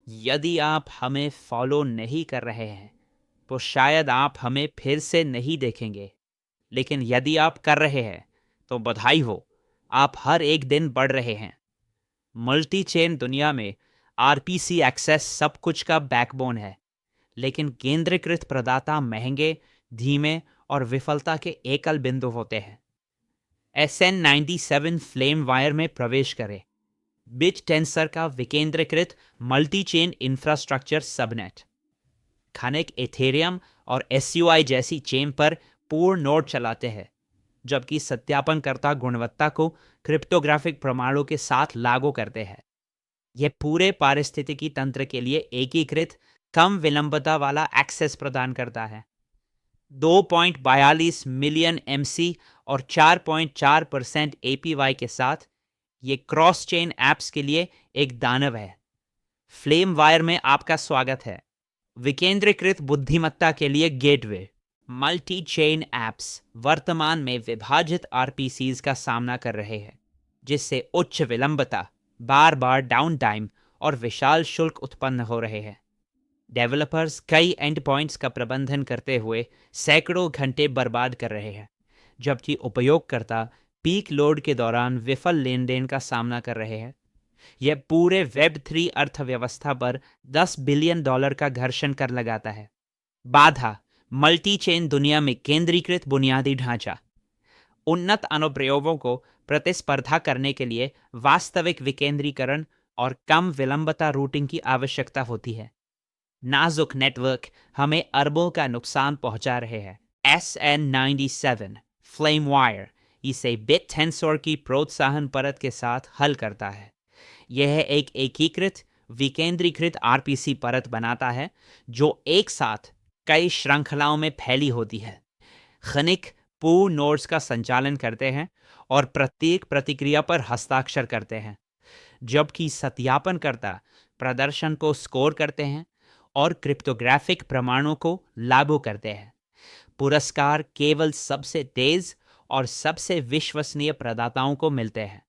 यदि आप हमें फॉलो नहीं कर रहे हैं तो शायद आप हमें फिर से नहीं देखेंगे, लेकिन यदि आप कर रहे हैं तो बधाई हो, आप हर एक दिन बढ़ रहे हैं। मल्टी चेन दुनिया में आरपीसी एक्सेस सब कुछ का बैकबोन है, लेकिन केंद्रीकृत प्रदाता महंगे, धीमे और विफलता के एकल बिंदु होते हैं। SN97 फ्लेम वायर में प्रवेश करें, बिट टेंसर का विकेंद्रीकृत मल्टी चेन इंफ्रास्ट्रक्चर सबनेट। खनिक एथेरियम और SUI जैसी चेन पर पूर्ण नोड चलाते हैं, जबकि सत्यापनकर्ता गुणवत्ता को क्रिप्टोग्राफिक प्रमाणों के साथ लागू करते हैं। यह पूरे पारिस्थितिकी तंत्र के लिए एकीकृत कम विलंबता वाला एक्सेस प्रदान करता है। 2.42 मिलियन MC और 4.4% APY के साथ ये क्रॉस चेन ऐप्स के लिए एक दानव है। फ्लेम वायर में आपका स्वागत है, विकेंद्रीकृत बुद्धिमत्ता के लिए गेटवे। मल्टी चेन ऐप्स वर्तमान में विभाजित आरपीसीज का सामना कर रहे हैं, जिससे उच्च विलंबता, बार बार डाउन टाइम और विशाल शुल्क उत्पन्न हो रहे हैं। डेवलपर्स कई एंड पॉइंट्स का प्रबंधन करते हुए सैकड़ों घंटे बर्बाद कर रहे हैं, जबकि उपयोगकर्ता पीक लोड के दौरान विफल लेन देन का सामना कर रहे हैं। यह पूरे वेब 3 अर्थव्यवस्था पर $10 बिलियन का घर्षण कर लगाता है। बाधा: मल्टी चेन दुनिया में केंद्रीकृत बुनियादी ढांचा। उन्नत अनुप्रयोगों को प्रतिस्पर्धा करने के लिए वास्तविक विकेंद्रीकरण और कम विलंबता रूटिंग की आवश्यकता होती है। नाजुक नेटवर्क हमें अरबों का नुकसान पहुंचा रहे हैं। SN97 फ्लेम वायर इसे बिट टेंसर की प्रोत्साहन परत के साथ हल करता है। यह एक एकीकृत विकेंद्रीकृत आरपीसी परत बनाता है जो एक साथ कई श्रृंखलाओं में फैली होती है। खनिक पूर्ण नोड्स का संचालन करते हैं और प्रत्येक प्रतिक्रिया पर हस्ताक्षर करते हैं, जबकि सत्यापनकर्ता प्रदर्शन को स्कोर करते हैं और क्रिप्टोग्राफिक प्रमाणों को लागू करते हैं। पुरस्कार केवल सबसे तेज और सबसे विश्वसनीय प्रदाताओं को मिलते हैं।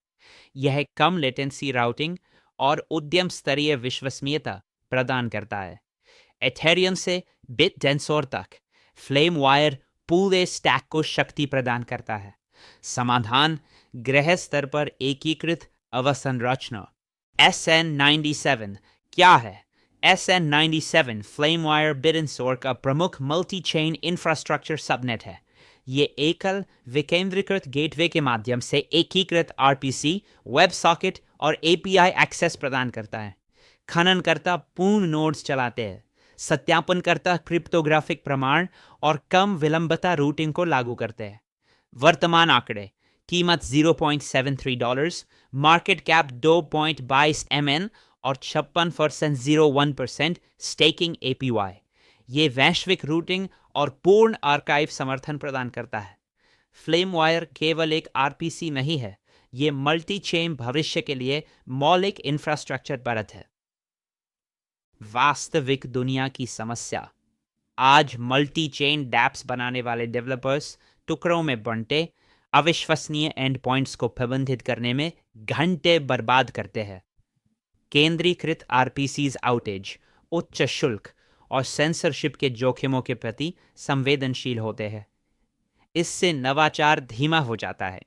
यह कम लेटेंसी राउटिंग और उद्यम स्तरीय विश्वसनीयता प्रदान करता है। एथेरियम से बिट टेंसर तक फ्लेम वायर पूरे स्टैक को शक्ति प्रदान करता है। समाधान: गृह स्तर पर एकीकृत अवसंरचना। SN97 क्या है? SN97 flame wire bit tensor का प्रमुख मल्टी चेन इंफ्रास्ट्रक्चर सबनेट है। ये एकल विकेंद्रीकृत गेटवे के माध्यम से एकीकृत आरपीसी, वेब सॉकेट और API एक्सेस प्रदान करता है। खननकर्ता पूर्ण नोड्स चलाते हैं, सत्यापनकर्ता क्रिप्टोग्राफिक प्रमाण और कम विलंबता रूटिंग को लागू करते हैं। वर्तमान आंकड़े: कीमत $0.73, मार्केट कैप 2.22 MN और 56.01% स्टेकिंग APY। ये वैश्विक रूटिंग और पूर्ण आर्काइव समर्थन प्रदान करता है। फ्लेम वायर केवल एक आरपीसी नहीं है, ये मल्टी चेन भविष्य के लिए मौलिक इंफ्रास्ट्रक्चर परत है। वास्तविक दुनिया की समस्या: आज मल्टी चेन डैप्स बनाने वाले डेवलपर्स टुकड़ों में बंटे अविश्वसनीय एंड पॉइंट्स को प्रबंधित करने में घंटे बर्बाद करते हैं। केंद्रीकृत आरपीसीज आउटेज, उच्च शुल्क और सेंसरशिप के जोखिमों के प्रति संवेदनशील होते हैं। इससे नवाचार धीमा हो जाता है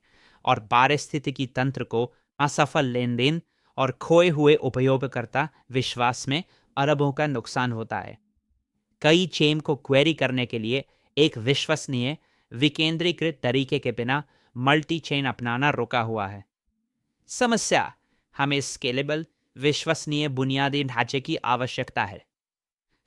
और पारिस्थितिकी तंत्र को असफल लेन देन और खोए हुए उपयोगकर्ता विश्वास में अरबों का नुकसान होता है। कई चेन को क्वेरी करने के लिए एक विश्वसनीय विकेंद्रीकृत तरीके के बिना मल्टी चेन अपनाना रुका हुआ है। समस्या: हमें स्केलेबल, विश्वसनीय बुनियादी ढांचे की आवश्यकता है।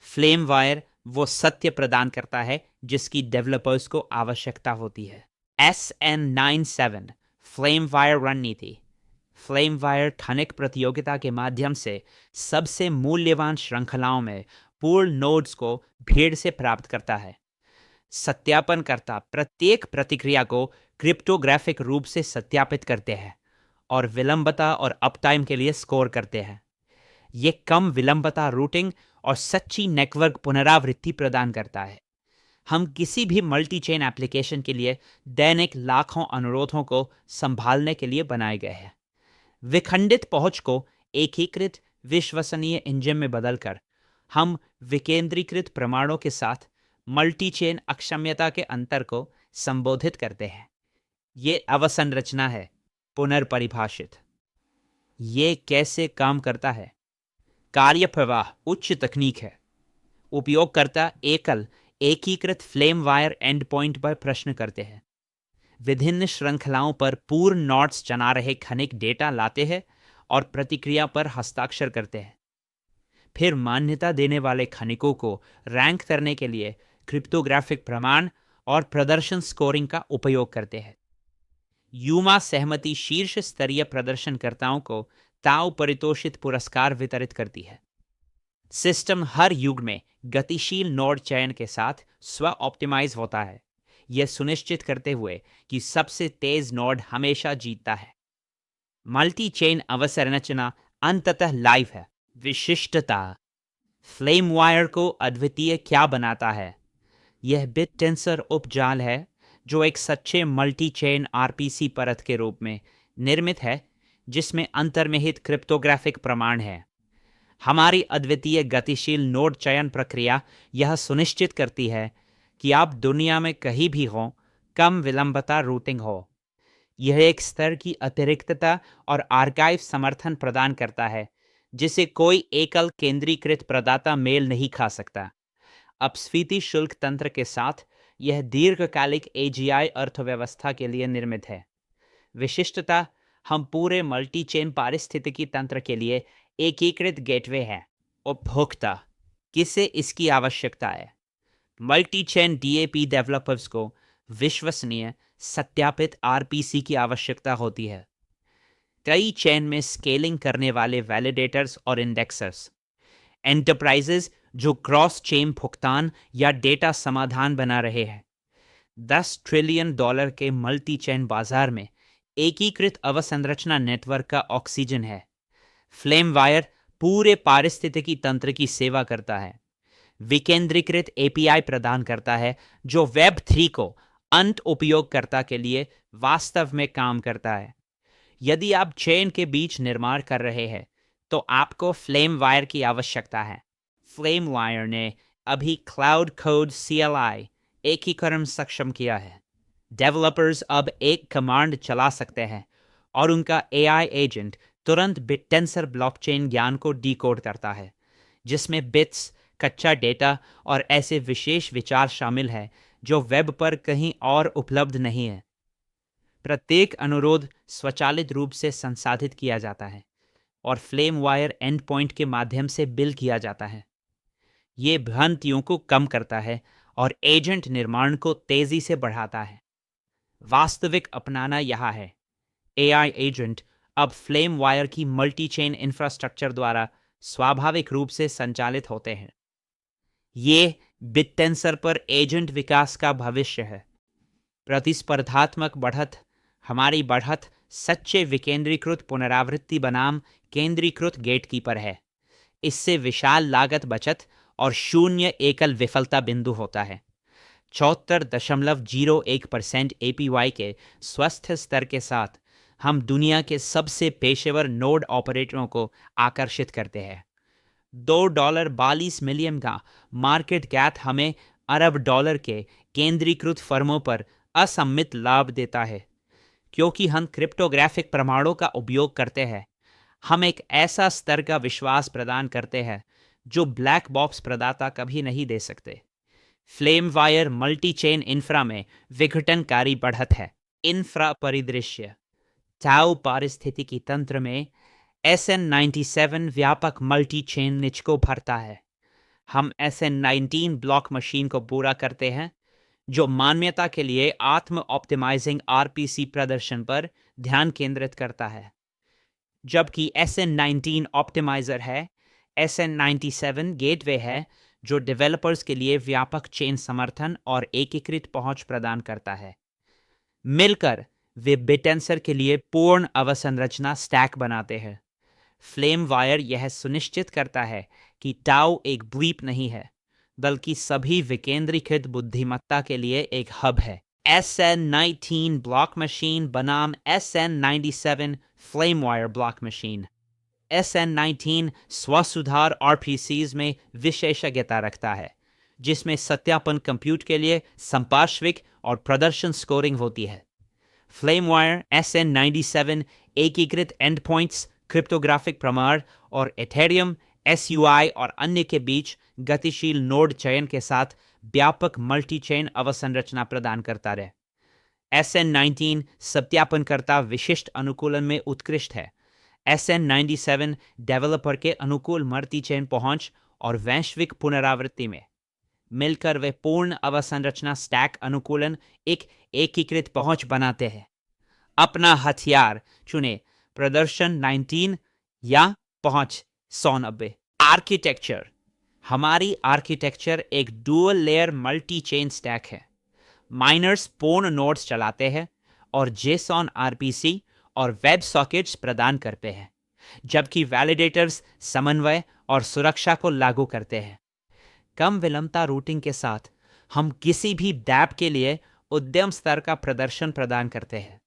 फ्लेम वायर वो सत्य प्रदान करता है जिसकी डेवलपर्स को आवश्यकता होती है। SN97 फ्लेम वायर रणनीति। फ्लेम वायर खनिक प्रतियोगिता के माध्यम से सबसे मूल्यवान श्रृंखलाओं में पूर्ण नोड्स को भीड़ से प्राप्त करता है। सत्यापनकर्ता प्रत्येक प्रतिक्रिया को क्रिप्टोग्राफिक रूप से सत्यापित करते हैं और विलंबता और अपटाइम के लिए स्कोर करते हैं। ये कम विलंबता रूटिंग और सच्ची नेटवर्क पुनरावृत्ति प्रदान करता है। हम किसी भी मल्टी चेन एप्लीकेशन के लिए दैनिक लाखों अनुरोधों को संभालने के लिए बनाए गए हैं। विखंडित पहुंच को एकीकृत विश्वसनीय इंजन में बदलकर हम विकेंद्रीकृत प्रमाणों के साथ मल्टी चेन अक्षम्यता के अंतर को संबोधित करते हैं। ये अवसंरचना है। पुनर्परिभाषित, ये कैसे काम करता है? कार्य प्रवाह उच्च तकनीक है। उपयोगकर्ता एकल एकीकृत फ्लेम वायर एंड पॉइंट पर प्रश्न करते हैं, विभिन्न श्रृंखलाओं पर पूर्ण नोड्स चला रहे खनिक डेटा लाते हैं और प्रतिक्रिया पर हस्ताक्षर करते हैं। फिर मान्यता देने वाले खनिकों को रैंक करने के लिए क्रिप्टोग्राफिक प्रमाण और प्रदर्शन स्कोरिंग का उपयोग करते हैं। यूमा सहमति शीर्ष स्तरीय प्रदर्शनकर्ताओं को ताऊ परितोषित पुरस्कार वितरित करती है। सिस्टम हर युग में गतिशील नोड चयन के साथ स्व ऑप्टिमाइज होता है, यह सुनिश्चित करते हुए कि सबसे तेज नोड हमेशा जीतता है। मल्टी चेन अवसंरचना अंततः लाइव है। विशिष्टता, फ्लेम वायर को अद्वितीय क्या बनाता है? यह बिट टेंसर उपजाल है जो एक सच्चे मल्टी चेन आरपीसी परत के रूप में निर्मित है, जिसमें अंतर्निहित क्रिप्टोग्राफिक प्रमाण है। हमारी अद्वितीय गतिशील नोड चयन प्रक्रिया यह सुनिश्चित करती है कि आप दुनिया में कहीं भी हों, कम विलंबता रूटिंग हो। यह एक स्तर की अतिरिक्तता और आर्काइव समर्थन प्रदान करता है जिसे कोई एकल केंद्रीकृत प्रदाता मेल नहीं खा सकता। अपस्फीति शुल्क तंत्र के साथ यह दीर्घकालिक एजीआई अर्थव्यवस्था के लिए निर्मित है। विशिष्टता, हम पूरे मल्टी चेन पारिस्थितिकी तंत्र के लिए एकीकृत गेटवे है। उपभोक्ता, किसे इसकी आवश्यकता है? मल्टी चेन डीएपी डेवलपर्स को विश्वसनीय सत्यापित आरपीसी की आवश्यकता होती है। कई चेन में स्केलिंग करने वाले वैलिडेटर्स और इंडेक्सर्स। एंटरप्राइजेज जो क्रॉस चेन भुगतान या डेटा समाधान बना रहे हैं। $10 ट्रिलियन के मल्टी चेन बाजार में एकीकृत अवसंरचना नेटवर्क का ऑक्सीजन है। फ्लेम वायर पूरे पारिस्थितिकी तंत्र की सेवा करता है। विकेंद्रीकृत एपीआई प्रदान करता है जो वेब 3 को अंत उपयोगकर्ता के लिए वास्तव में काम करता है। यदि आप चेन के बीच निर्माण कर रहे हैं तो आपको फ्लेम वायर की आवश्यकता है। फ्लेम वायर ने अभी क्लाउड कोड CLI एकीकरण सक्षम किया है। डेवलपर्स अब एक कमांड चला सकते हैं और उनका AI एजेंट तुरंत बिट टेंसर ब्लॉकचेन ज्ञान को डिकोड करता है, जिसमें बिट्स, कच्चा डेटा और ऐसे विशेष विचार शामिल हैं जो वेब पर कहीं और उपलब्ध नहीं है। प्रत्येक अनुरोध स्वचालित रूप से संसाधित किया जाता है और फ्लेम वायर एंड पॉइंट के माध्यम से बिल किया जाता है। ये भ्रांतियों को कम करता है और एजेंट निर्माण को तेजी से बढ़ाता है। वास्तविक अपनाना यहाँ है। AI एजेंट अब फ्लेम वायर की मल्टी चेन इंफ्रास्ट्रक्चर द्वारा स्वाभाविक रूप से संचालित होते हैं। ये बिट टेंसर पर एजेंट विकास का भविष्य है। प्रतिस्पर्धात्मक बढ़त, हमारी बढ़त सच्चे विकेंद्रीकृत पुनरावृत्ति बनाम केंद्रीकृत गेटकीपर है। इससे विशाल लागत बचत और शून्य एकल विफलता बिंदु होता है। 74.01% APY के स्वस्थ स्तर के साथ हम दुनिया के सबसे पेशेवर नोड ऑपरेटरों को आकर्षित करते हैं। $2.42 मिलियन का मार्केट कैप हमें अरब डॉलर के केंद्रीकृत फर्मों पर असम्मित लाभ देता है। क्योंकि हम क्रिप्टोग्राफिक प्रमाणों का उपयोग करते हैं, हम एक ऐसा स्तर का विश्वास प्रदान करते हैं जो ब्लैक बॉक्स प्रदाता कभी नहीं दे सकते। Flame wire multi chain infra में विघटनकारी बढ़त है। इंफ्रा परिदृश्य, ताऊ पारिस्थितिकी तंत्र में SN97 व्यापक मल्टी चेन निच को भरता है। हम SN19 ब्लॉक मशीन को पूरा करते हैं जो मान्यता के लिए आत्म ऑप्टिमाइजिंग आरपीसी प्रदर्शन पर ध्यान केंद्रित करता है, जबकि SN19 ऑप्टिमाइजर है। SN97 गेटवे है जो डेवलपर्स के लिए व्यापक चेन समर्थन और एकीकृत पहुंच प्रदान करता है। मिलकर वे बिटेंसर के लिए पूर्ण अवसंरचना स्टैक बनाते हैं। फ्लेम वायर यह सुनिश्चित करता है कि टाउ एक ब्लीप नहीं है, बल्कि सभी विकेंद्रीकृत बुद्धिमत्ता के लिए एक हब है। SN19 ब्लॉक मशीन बनाम SN97 flame wire block machine. SN19 स्वसुधार RPCs में विशेषज्ञता रखता है, जिसमें सत्यापन कंप्यूट के लिए संपार्श्विक और प्रदर्शन स्कोरिंग होती है। फ्लेमवायर SN97 एकीकृत एंडपॉइंट्स, क्रिप्टोग्राफिक प्रमाण और एथेरियम, SUI और अन्य के बीच गतिशील नोड चयन के साथ व्यापक मल्टी चेन अवसंरचना प्रदान करता है। SN19 सत्यापनकर्ता विशिष्ट अनुकूलन में उत्कृष्ट है। SN97 डेवलपर के अनुकूल मल्टी चेन पहुंच और वैश्विक पुनरावृत्ति में मिलकर वे पूर्ण अवसंरचना स्टैक अनुकूलन एक एकीकृत पहुंच बनाते हैं। अपना हथियार चुने, प्रदर्शन 19 या पहुंच 190। आर्किटेक्चर। हमारी आर्किटेक्चर एक dual layer multi chain stack है। माइनर्स पूर्ण नोड्स चलाते हैं और JSON RPC और वेब सॉकेट्स प्रदान करते हैं, जबकि वैलिडेटर्स समन्वय और सुरक्षा को लागू करते हैं। कम विलंबता रूटिंग के साथ हम किसी भी डैप के लिए उद्यम स्तर का प्रदर्शन प्रदान करते हैं।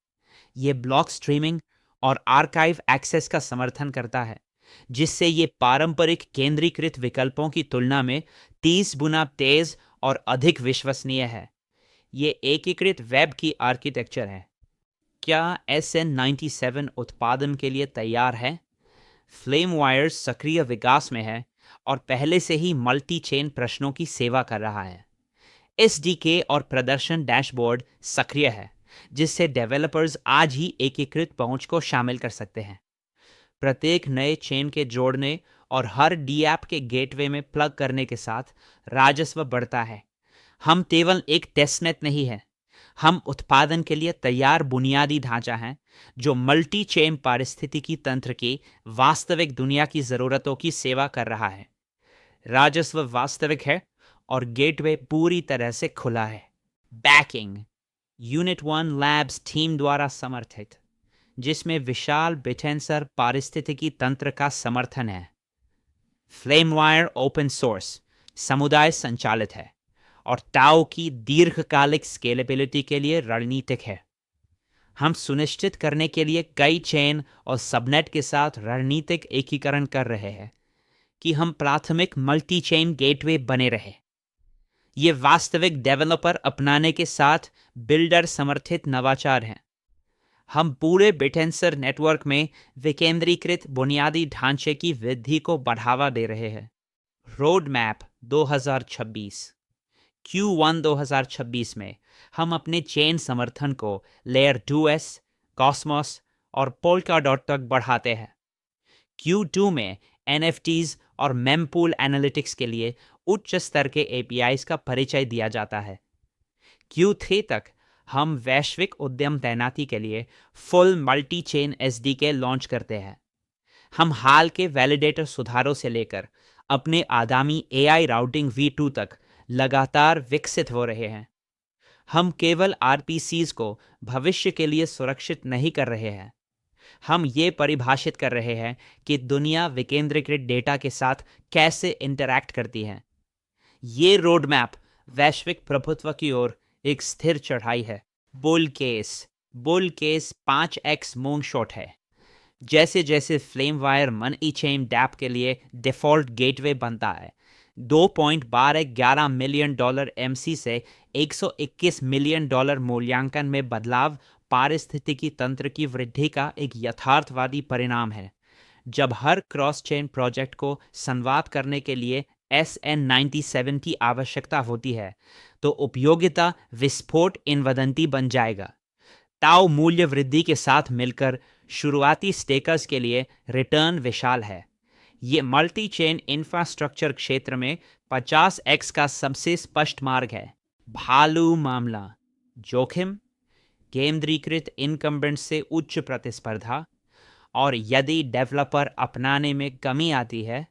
ये ब्लॉक स्ट्रीमिंग और आर्काइव एक्सेस का समर्थन करता है, जिससे ये पारंपरिक केंद्रीकृत विकल्पों की तुलना में 30 गुना तेज और अधिक विश्वसनीय है। ये एकीकृत वेब की आर्किटेक्चर है। क्या SN97 उत्पादन के लिए तैयार है? फ्लेमवायर सक्रिय विकास में है और पहले से ही मल्टी चेन प्रश्नों की सेवा कर रहा है। SDK और प्रदर्शन डैशबोर्ड सक्रिय है, जिससे डेवलपर्स आज ही एकीकृत पहुंच को शामिल कर सकते हैं। प्रत्येक नए चेन के जोड़ने और हर DApp के गेटवे में प्लग करने के साथ राजस्व बढ़ता है। हम केवल एक टेस्टनेट नहीं है, हम उत्पादन के लिए तैयार बुनियादी ढांचा है जो मल्टी चेन पारिस्थितिकी तंत्र की वास्तविक दुनिया की जरूरतों की सेवा कर रहा है। राजस्व वास्तविक है और गेटवे पूरी तरह से खुला है। बैकिंग। यूनिट 1 लैब्स टीम द्वारा समर्थित, जिसमें विशाल बिटेंसर पारिस्थितिकी तंत्र का समर्थन है। फ्लेमवायर ओपन सोर्स समुदाय संचालित है और टाओ की दीर्घकालिक स्केलेबिलिटी के लिए रणनीतिक है। हम सुनिश्चित करने के लिए कई चेन और सबनेट के साथ रणनीतिक एकीकरण कर रहे हैं कि हम प्राथमिक मल्टी चेन गेटवे बने रहे। ये वास्तविक डेवलपर अपनाने के साथ बिल्डर समर्थित नवाचार हैं। हम पूरे बिटेंसर नेटवर्क में विकेंद्रीकृत बुनियादी ढांचे की वृद्धि को बढ़ावा दे रहे हैं। Road map 2026। Q1 2026 में हम अपने चेन समर्थन को लेयर 2S, कॉस्मोस और पोल्काडॉट तक बढ़ाते हैं। Q2 में NFTs और मेमपूल एनालिटिक्स के लिए उच्च स्तर के APIs का परिचय दिया जाता है। Q3 तक हम वैश्विक उद्यम तैनाती के लिए full multi chain SDK launch करते हैं। हम हाल के वैलिडेटर सुधारों से लेकर अपने आगामी AI राउटिंग V2 तक लगातार विकसित हो रहे हैं। हम केवल RPCs को भविष्य के लिए सुरक्षित नहीं कर रहे हैं, हम ये परिभाषित कर रहे हैं कि दुनिया विकेंद्रीकृत डेटा के साथ कैसे इंटरैक्ट करती है। ये रोड मैप वैश्विक प्रभुत्व की ओर एक स्थिर चढ़ाई है। Bull case 5x moon shot है। जैसे जैसे फ्लेमवायर मनी चेन डैप के लिए डिफॉल्ट गेटवे बनता है, $2.11 मिलियन MC से $121 मिलियन मूल्यांकन में बदलाव पारिस्थितिकी तंत्र की वृद्धि का एक यथार्थवादी परिणाम है। जब हर क्रॉस चेन प्रोजेक्ट को संवाद करने के लिए SN97 की आवश्यकता होती है, तो उपयोगिता विस्फोट इनवदंती बन जाएगा। ताऊ मूल्य वृद्धि के साथ मिलकर शुरुआती स्टेकर्स के लिए रिटर्न विशाल है। ये मल्टी चेन इंफ्रास्ट्रक्चर क्षेत्र में 50x का सबसे स्पष्ट मार्ग है। भालू मामला, जोखिम, केंद्रीकृत इनकम्बेंट से उच्च प्रतिस्पर्धा, और यदि डेवलपर अपनाने में कमी आती है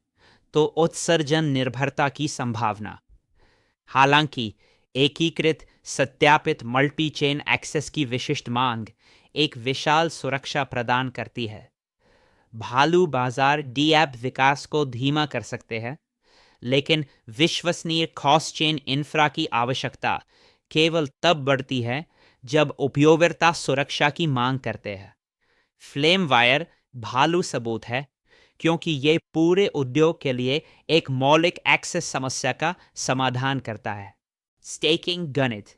तो उत्सर्जन निर्भरता की संभावना। हालांकि एकीकृत सत्यापित मल्टी चेन एक्सेस की विशिष्ट मांग एक विशाल सुरक्षा प्रदान करती है। भालू बाजार DApp विकास को धीमा कर सकते हैं, लेकिन विश्वसनीय क्रॉस चेन इंफ्रा की आवश्यकता केवल तब बढ़ती है जब उपयोगिता सुरक्षा की मांग करते हैं। फ्लेमवायर भालू सबूत है, क्योंकि ये पूरे उद्योग के लिए एक मौलिक एक्सेस समस्या का समाधान करता है। स्टेकिंग गणित।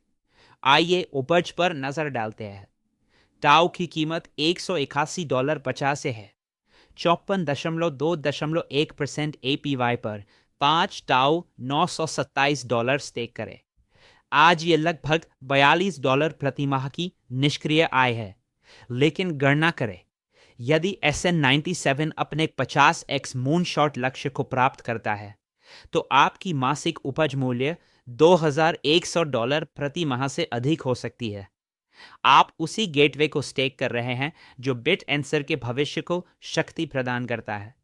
आइए उपज पर नजर डालते हैं। टाउ की कीमत $181.50 से है। 54.2.1% APY पर 5 टाउ $927 स्टेक करें। आज ये लगभग $42 प्रति माह की निष्क्रिय आय है। लेकिन गणना करें, यदि SN97 अपने 50x मूनशॉट लक्ष्य को प्राप्त करता है तो आपकी मासिक उपज मूल्य $2,100 प्रति माह से अधिक हो सकती है। आप उसी गेटवे को स्टेक कर रहे हैं जो बिटएंसर के भविष्य को शक्ति प्रदान करता है।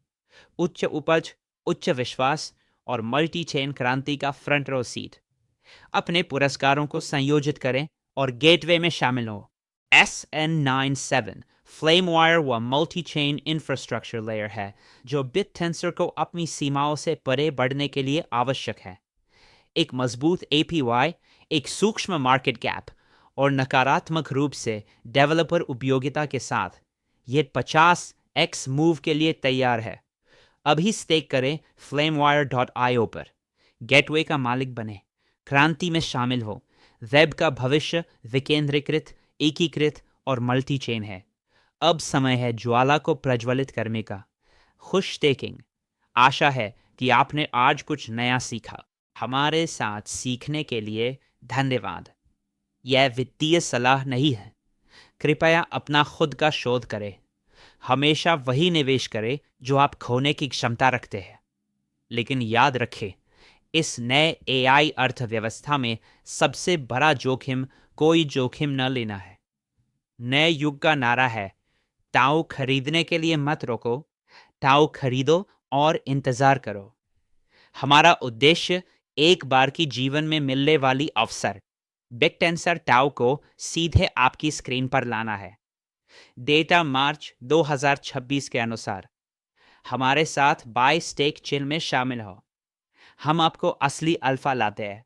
उच्च उपज, उच्च विश्वास और मल्टी चेन क्रांति का फ्रंट रो सीट। अपने पुरस्कारों को संयोजित करें और गेटवे में शामिल हो। SN97 फ्लेमवायर व मल्टी चेन इंफ्रास्ट्रक्चर लेयर है जो बिटटेंसर को अपनी सीमाओं से परे बढ़ने के लिए आवश्यक है। एक मजबूत APY, एक सूक्ष्म मार्केट कैप और नकारात्मक रूप से डेवलपर उपयोगिता के साथ ये 50x मूव के लिए तैयार है। अभी स्टेक करें flamewire.io पर। गेटवे का मालिक बने, क्रांति में शामिल हो। वेब का भविष्य विकेंद्रीकृत, एकीकृत और मल्टी चेन है। अब समय है ज्वाला को प्रज्वलित करने का। खुश स्टेकिंग। आशा है कि आपने आज कुछ नया सीखा। हमारे साथ सीखने के लिए धन्यवाद। यह वित्तीय सलाह नहीं है। कृपया अपना खुद का शोध करें। हमेशा वही निवेश करें जो आप खोने की क्षमता रखते हैं। लेकिन याद रखें, इस नए AI अर्थव्यवस्था में सबसे बड़ा जोखिम कोई जोखिम न लेना है। नए युग का नारा है, टाउ खरीदने के लिए मत रोको, टाउ खरीदो और इंतजार करो। हमारा उद्देश्य एक बार की जीवन में मिलने वाली अवसर बिटटेंसर टाउ को सीधे आपकी स्क्रीन पर लाना है। डेटा मार्च 2026 के अनुसार। हमारे साथ बाय स्टेक चिल में शामिल हो। हम आपको असली अल्फा लाते हैं।